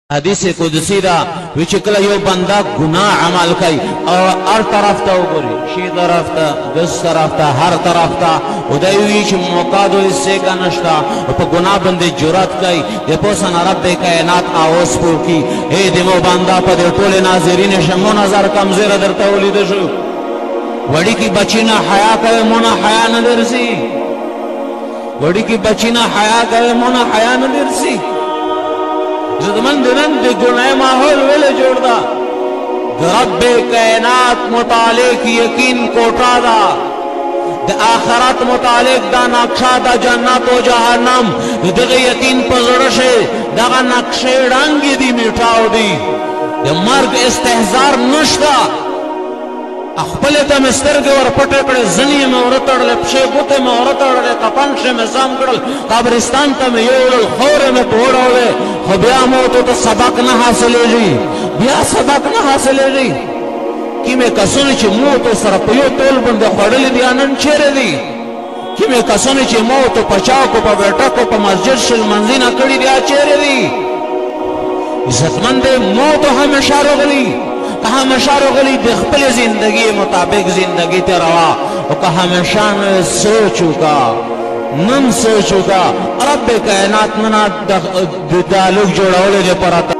हदीस कुदसी दा विचकला यो बंदा गुनाह अमल कई और हर तरफ ता उगरी शी तरफ ता दस तरफ ता हर तरफ ता उदयवीच मौका दो इससे का नश्ता और गुनाह बंदे जुरत कई देखो सन रब कायनात आवाज पो की ए दिमो बंदा पर टोले नाज़रीन शमो नजर कमजोर दरता ओली दशु वड़ी की बच्ची ना हया करे मोना हया न दरसी वड़ी की बच्ची ना हया करे मोना हया न दरसी जदमंद नंद गुनाह माहौल वेले जोड़दा रब्बे कायनात मुतालिक यकीन कोटा दा द आखिरत मुतालिक दा नक्शा दा जन्नत व जहन्नम दगे यकीन पजड़शे दगा नक्शे रंगी दी मिटाओ दी द मर्ग इस्तेहजार नश्ता अखपले तम स्तरगे और पटे पड़े जनी में औरतड़ले पशे गुते में औरतड़ले कपंशे में जाम करल कब्रिस्तान तम योल खोरे में पोड़ोले खबिया मौत तो सबक न हासिल जी बिया सबक न हासिल जी कि मैं कसोनी चे मौत सर पयो तोल बंदे खड़ली दी आनंद चेरे दी कि मैं कसोनी चे मौत पचाओ को पर बेटा को पर मस्जिद शिल मंजिना कड़ी दिया चेरे दी इज्जतमंद मौत हमेशा रोगली कहा हमेशा रोगली देखपल जिंदगी मुताबिक जिंदगी तेरवा और कहा हमेशा में सोचूगा नम सोचूगा रब्बे कायनात मना दालुक जोड़ावले जे पर